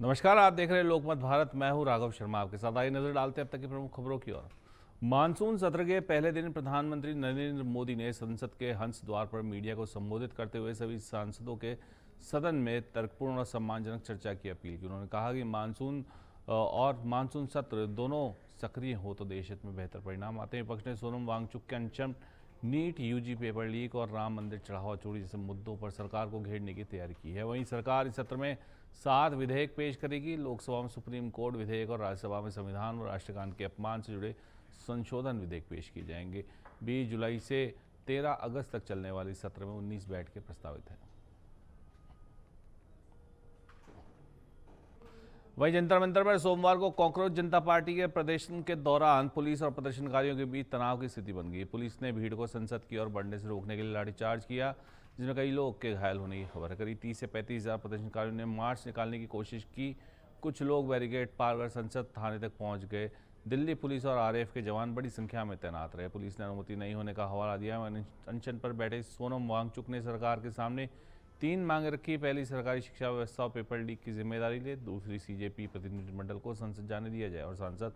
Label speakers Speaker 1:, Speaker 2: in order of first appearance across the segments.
Speaker 1: नमस्कार, आप देख रहे हैं लोकमत भारत। मैं हूं राघव शर्मा, आपके साथ। आइए नजर डालते हैं अब तक की प्रमुख खबरों की ओर। मानसून सत्र के पहले दिन प्रधानमंत्री नरेंद्र मोदी ने संसद के हंस द्वार पर मीडिया को संबोधित करते हुए सभी सांसदों के सदन में तर्कपूर्ण और सम्मानजनक चर्चा की अपील की। उन्होंने कहा कि मानसून सत्र दोनों सक्रिय हो तो देश हित में बेहतर परिणाम आते हैं। विपक्ष ने सोनम वांगचुक के अनशन, नीट, यूजी पेपर लीक और राम मंदिर चढ़ावा चोरी जैसे मुद्दों पर सरकार को घेरने की तैयारी की है। वहीं सरकार इस सत्र में 7 विधेयक पेश करेगी। लोकसभा में सुप्रीम कोर्ट विधेयक और राज्यसभा में संविधान और राष्ट्रगान के अपमान से जुड़े संशोधन विधेयक पेश किए जाएंगे। 20 जुलाई से 13 अगस्त तक चलने वाले इस सत्र में 19 बैठकें प्रस्तावित हैं। वहीं जंतर मंतर पर सोमवार को कॉकरोच जनता पार्टी के प्रदर्शन के दौरान पुलिस और प्रदर्शनकारियों के बीच तनाव की स्थिति बन गई। पुलिस ने भीड़ को संसद की ओर बढ़ने से रोकने के लिए लाठीचार्ज किया, जिसमें कई लोग के घायल होने की खबर है। करीब 30 से 35 हज़ार प्रदर्शनकारियों ने मार्च निकालने की कोशिश की। कुछ लोग बैरिकेड पार कर संसद थाने तक पहुंच गए। दिल्ली पुलिस और आरएएफ के जवान बड़ी संख्या में तैनात रहे। पुलिस ने अनुमति नहीं होने का हवाला दिया। अनशन पर बैठे सोनम वांगचुक ने सरकार के सामने 3 मांगे रखी। पहली, सरकारी शिक्षा व्यवस्था और पेपर लीक की जिम्मेदारी ले। दूसरी, सीजेपी प्रतिनिधिमंडल को संसद जाने दिया जाए और सांसद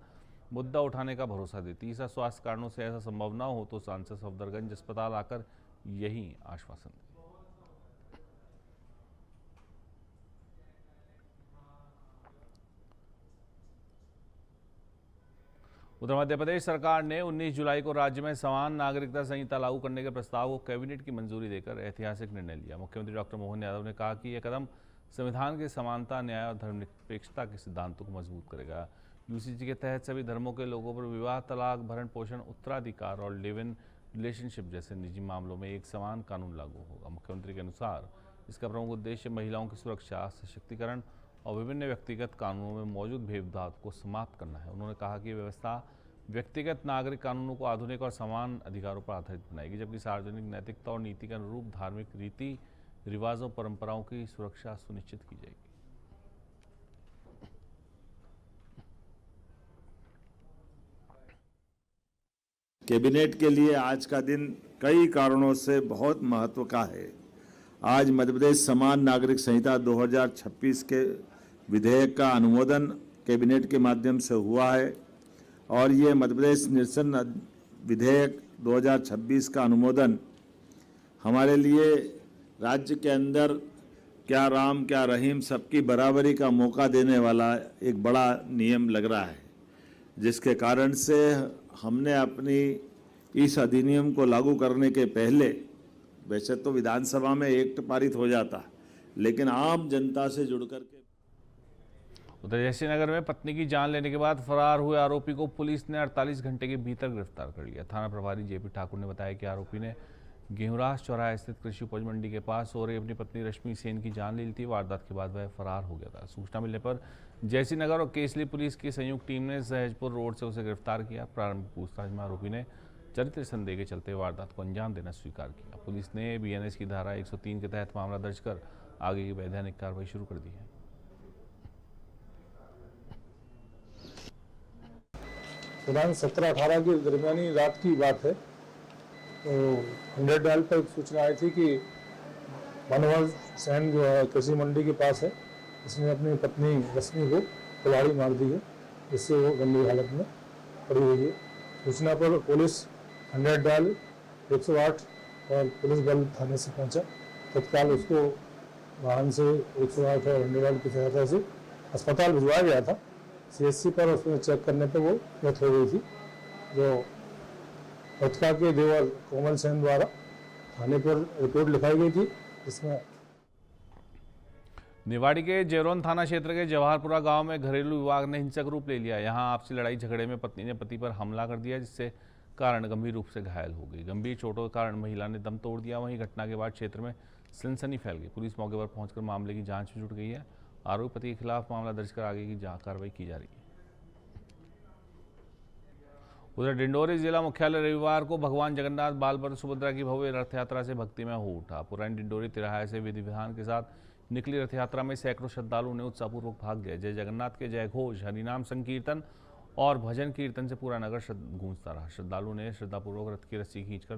Speaker 1: मुद्दा उठाने का भरोसा दे। तीसरा, स्वास्थ्य कारणों से ऐसा संभव न हो तो सांसद सफदरगंज अस्पताल आकर यही आश्वासन दे। उधर मध्य प्रदेश सरकार ने 19 जुलाई को राज्य में समान नागरिकता संहिता लागू करने के प्रस्ताव को कैबिनेट की मंजूरी देकर ऐतिहासिक निर्णय लिया। मुख्यमंत्री डॉक्टर मोहन यादव ने कहा कि यह कदम संविधान के समानता, न्याय और धर्मनिरपेक्षता के सिद्धांतों को मजबूत करेगा। यूसीसी के तहत सभी धर्मों के लोगों पर विवाह, तलाक, भरण पोषण, उत्तराधिकार और लिव इन रिलेशनशिप जैसे निजी मामलों में एक समान कानून लागू होगा। मुख्यमंत्री के अनुसार इसका प्रमुख उद्देश्य महिलाओं की सुरक्षा, सशक्तिकरण और विभिन्न व्यक्तिगत कानूनों में मौजूद भेदभाव को समाप्त करना है। उन्होंने कहा कि व्यवस्था व्यक्तिगत नागरिक कानूनों को आधुनिक और समान अधिकारों पर आधारित बनाएगी, जबकि सार्वजनिक नैतिकता और नीति के अनुरूप धार्मिक रीति रिवाजों, परंपराओं की सुरक्षा सुनिश्चित की जाएगी।
Speaker 2: कैबिनेट के लिए आज का दिन कई कारणों से बहुत महत्व का है। आज मध्य प्रदेश समान नागरिक संहिता 2026 के विधेयक का अनुमोदन कैबिनेट के माध्यम से हुआ है और ये मध्य प्रदेश निरसन विधेयक 2026 का अनुमोदन हमारे लिए राज्य के अंदर क्या राम क्या रहीम सबकी बराबरी का मौका देने वाला एक बड़ा नियम लग रहा है, जिसके कारण से हमने अपनी इस अधिनियम को लागू करने के पहले, वैसे तो विधानसभा में एक्ट पारित हो जाता, लेकिन आम जनता से जुड़ करके।
Speaker 1: उधर जयश्रीनगर में पत्नी की जान लेने के बाद फरार हुए आरोपी को पुलिस ने 48 घंटे के भीतर गिरफ्तार कर लिया। थाना प्रभारी जेपी ठाकुर ने बताया कि आरोपी ने गेहूरास चौराहे स्थित कृषि उपज मंडी के पास सो रही अपनी पत्नी रश्मि सेन की जान ले ली थी। वारदात के बाद वह फरार हो गया था। सूचना मिलने पर जयश्रीनगर और केसली पुलिस की संयुक्त टीम ने सहजपुर रोड से उसे गिरफ्तार किया। प्रारंभिक पूछताछ में आरोपी ने चरित्र संदेह के चलते वारदात को अंजाम देना स्वीकार किया। पुलिस ने बीएनएस की धारा 103 के तहत मामला दर्ज कर आगे की वैधानिक कार्रवाई शुरू कर दी है।
Speaker 3: दिनांक 17-18 की दरमियानी रात की बात है, तो 100 डायल पर एक सूचना आई थी कि मनोहर सेन जो है कृषि मंडी के पास है, इसने अपनी पत्नी रश्मि को कुल्हाड़ी मार दी है, जिससे वो गंभीर हालत में पड़ी हुई है। सूचना पर पुलिस 100 डायल 108 और पुलिस बल थाने से पहुंचा। तत्काल उसको वाहन से 108 और 100 डायल की सहायता से अस्पताल भिजवाया गया था। सीएचसी पर उसमें चेक करने पर वो डेथ हो गई थी, जो मृतका के देवर कोमल सेन द्वारा थाने पर रिपोर्ट लिखाई गई थी, जिसमें
Speaker 1: निवाड़ी के जेरोन थाना क्षेत्र के जवाहरपुरा गांव में घरेलू विवाद ने हिंसक रूप ले लिया। यहां आपसी लड़ाई झगड़े में पत्नी ने पति पर हमला कर दिया, जिससे कारण गंभीर रूप से घायल हो गई। गंभीर चोटों के कारण महिला ने दम तोड़ दिया। वहीं घटना के बाद क्षेत्र में सनसनी फैल गई। पुलिस मौके पर पहुंचकर मामले की जांच में जुट गई है। आरोपी पति के खिलाफ मामला दर्ज कर आगे की कार्रवाई की जा रही है। उधर डिंडोरी जिला मुख्यालय रविवार को भगवान जगन्नाथ, बालभद्र, सुभद्रा की भव्य रथ यात्रा से भक्तिमय हो उठा। पुरानी डिंडोरी तिराहे से विधि विधान के साथ निकली रथ यात्रा में सैकड़ों श्रद्धालुओं ने उत्साहपूर्वक भाग लिया। जय जगन्नाथ के जय घोष, हरिनाम संकीर्तन और भजन कीर्तन से पूरा नगर गूंजता रहा। श्रद्धालुओं ने श्रद्धापूर्वक रथ की रस्सी खींचकर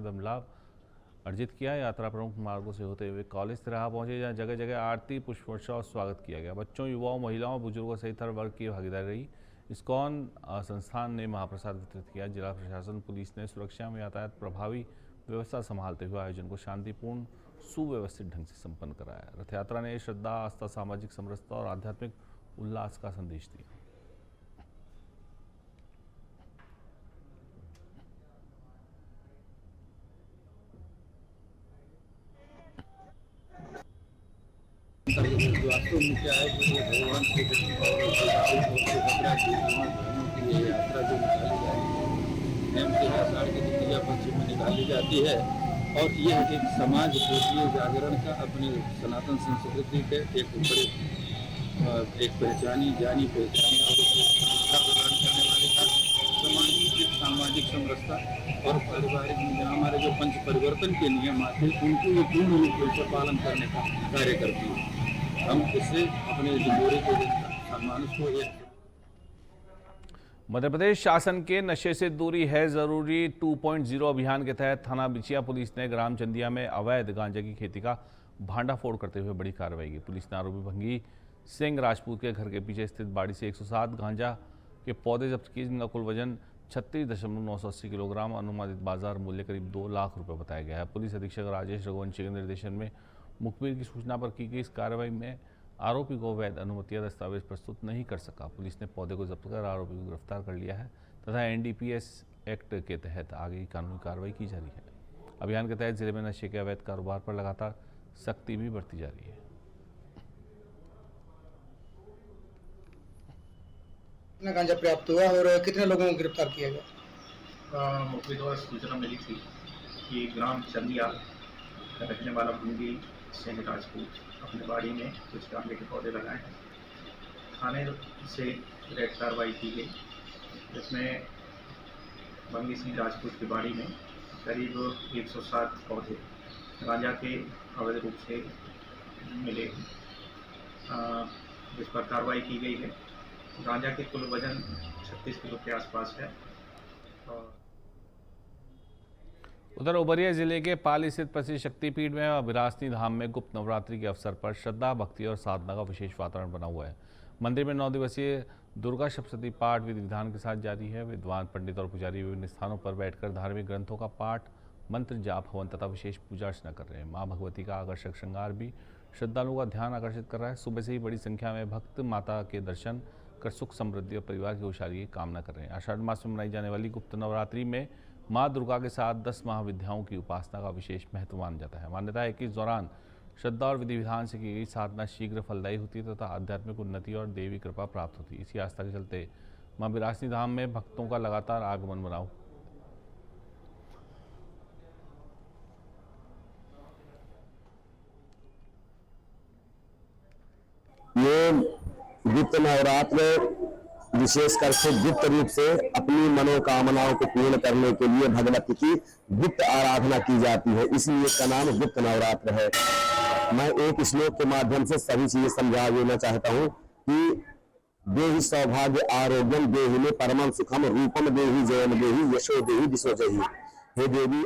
Speaker 1: अर्जित किया। यात्रा प्रमुख मार्गों से होते हुए कॉलेज तिराहा पहुंचे, जहां जगह जगह आरती, पुष्पोत्सव और स्वागत किया गया। बच्चों, युवाओं, महिलाओं, बुजुर्गों सहित हर वर्ग की भागीदारी रही। इस्कॉन संस्थान ने महाप्रसाद वितरित किया। जिला प्रशासन, पुलिस ने सुरक्षा में यातायात प्रभावी व्यवस्था संभालते हुए आयोजन को शांतिपूर्ण, सुव्यवस्थित ढंग से संपन्न कराया। रथ यात्रा ने श्रद्धा, आस्था, सामाजिक समरसता और आध्यात्मिक उल्लास का संदेश दिया।
Speaker 4: वास्तव में क्या है कि भगवान श्री कृष्ण और बलराम और सुभद्रा की दोनों की ये यात्रा जो निकाली जा रही है, हेम के आषाढ़ की द्वितीया पक्ष में निकाली जाती है और यह एक समाज कोशीय जागरण का अपने सनातन संस्कृति के एक बड़े एक पहचानी जानी पहचानी और शिक्षा प्रदान करने वाले का सामाजिक सामाजिक समरसता और पारिवारिक में हमारे जो पंच परिवर्तन के नियम आते हैं उनको ये पूर्ण रूप से पालन करने का कार्य करती है। हम इससे अपने डिंडोरे के सम्मान को एक
Speaker 1: मध्य प्रदेश शासन के नशे से दूरी है जरूरी 2.0 अभियान के तहत थाना बिछिया पुलिस ने ग्राम चंदिया में अवैध गांजा की खेती का भांडाफोड़ करते हुए बड़ी कार्रवाई की। पुलिस ने आरोपी भंगी सिंह राजपूत के घर के पीछे स्थित बाड़ी से 107 गांजा के पौधे जब्त किए, जिनका कुल वजन 36.980 किलोग्राम, अनुमानित बाजार मूल्य करीब 2 लाख रुपए बताया गया है। पुलिस अधीक्षक राजेश रघुवंशी के निर्देशन में मुखबिर की सूचना पर की गई इस कार्रवाई में आरोपी को वैध अनुमतियां दस्तावेज प्रस्तुत नहीं कर सका। पुलिस ने पौधे को जब्त कर आरोपी को गिरफ्तार कर लिया है तथा एनडीपीएस एक्ट के तहत आगे की कानूनी कार्रवाई की जा रही है। अभियान के तहत जिले में नशे के अवैध कारोबार पर लगातार सख्ती भी बरती जा रही है।
Speaker 5: कितना गांजा प्राप्त हुआ और कितने लोगों को गिरफ्तार किया गया?
Speaker 6: मुखबिर द्वारा सूचना मिली थी कि ग्राम चंदिया रहने वाला भंगी सिंह राजपूत अपने बाड़ी में कुछ गांजे के पौधे लगाए हैं। थाने से रेड कार्रवाई की गई, जिसमें भंगी सिंह राजपूत की बाड़ी में करीब 107 पौधे गांजा के अवैध रूप से मिले, जिस पर कार्रवाई की गई है। गांजा के कुल वजन 36 किलो के आसपास है।
Speaker 1: उधर उमरिया जिले के पाली स्थित प्रसिद्ध शक्तिपीठ में विरासनी धाम में गुप्त नवरात्रि के अवसर पर श्रद्धा, भक्ति और साधना का विशेष वातावरण बना हुआ है। मंदिर में 9 दिवसीय दुर्गा सप्तशती पाठ विधि विधान के साथ जारी है। विद्वान पंडित और पुजारी विभिन्न स्थानों पर बैठकर धार्मिक ग्रंथों का पाठ, मंत्र जाप, हवन तथा विशेष पूजा अर्चना कर रहे हैं। माँ भगवती का आकर्षक श्रृंगार भी श्रद्धालुओं का ध्यान आकर्षित कर रहा है। सुबह से ही बड़ी संख्या में भक्त माता के दर्शन कर सुख समृद्धि और परिवार की खुशहाली की कामना कर रहे हैं। आषाढ़ मास में मनाई जाने वाली गुप्त नवरात्रि में माँ दुर्गा के साथ 10 महाविद्याओं की उपासना का विशेष महत्व माना जाता है। मान्यता है कि इस दौरान श्रद्धा और विधि विधान से की गई साधना शीघ्र फलदायी होती है तथा आध्यात्मिक उन्नति और देवी कृपा प्राप्त होती है। इसी आस्था के चलते माँ विरासनी धाम में भक्तों का लगातार आगमन बना।
Speaker 7: ये गुप्त नवरात्र विशेष करके गुप्त रूप से अपनी मनोकामनाओं को पूर्ण करने के लिए भगवती की गुप्त आराधना की जाती है, इसलिए इसका नाम गुप्त नवरात्र है। मैं एक श्लोक के माध्यम से सभी चीजें समझा देना चाहता हूँ कि देहि सौभाग्य आरोग्यम देहि में परमम सुखम रूपम देहि जयम देहि यशो देहि दिशो जहि। हे देवी।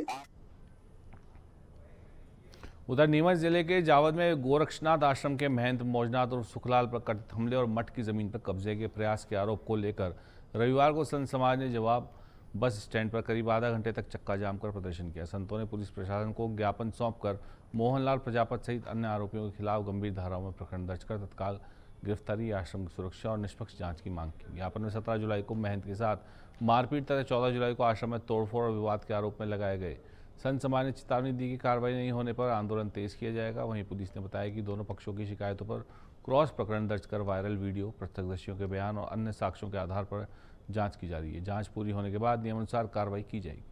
Speaker 1: उधर नीमच जिले के जावद में गोरक्षनाथ आश्रम के महंत मौजनाथ और सुखलाल पर कथित हमले और मठ की जमीन पर कब्जे के प्रयास के आरोप को लेकर रविवार को संत समाज ने जवाब बस स्टैंड पर करीब आधा घंटे तक चक्का जाम कर प्रदर्शन किया। संतों ने पुलिस प्रशासन को ज्ञापन सौंपकर मोहनलाल प्रजापत सहित अन्य आरोपियों के खिलाफ गंभीर धाराओं में प्रकरण दर्ज कर तत्काल गिरफ्तारी, आश्रम की सुरक्षा और निष्पक्ष जांच की मांग की। ज्ञापन में 17 जुलाई को महंत के साथ मारपीट तथा 14 जुलाई को आश्रम में तोड़फोड़ और विवाद के आरोप में लगाए गए। संत समाज ने चेतावनी दी कि कार्रवाई नहीं होने पर आंदोलन तेज किया जाएगा। वहीं पुलिस ने बताया कि दोनों पक्षों की शिकायतों पर क्रॉस प्रकरण दर्ज कर वायरल वीडियो, प्रत्यक्षदर्शियों के बयान और अन्य साक्ष्यों के आधार पर जांच की जा रही है। जांच पूरी होने के बाद नियमानुसार कार्रवाई की जाएगी।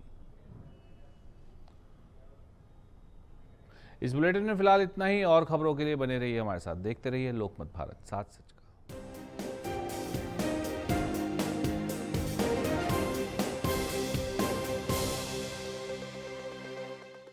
Speaker 1: इस बुलेटिन में फिलहाल इतना ही। और खबरों के लिए बने रहिए हमारे साथ, देखते रहिए लोकमत भारत। साथ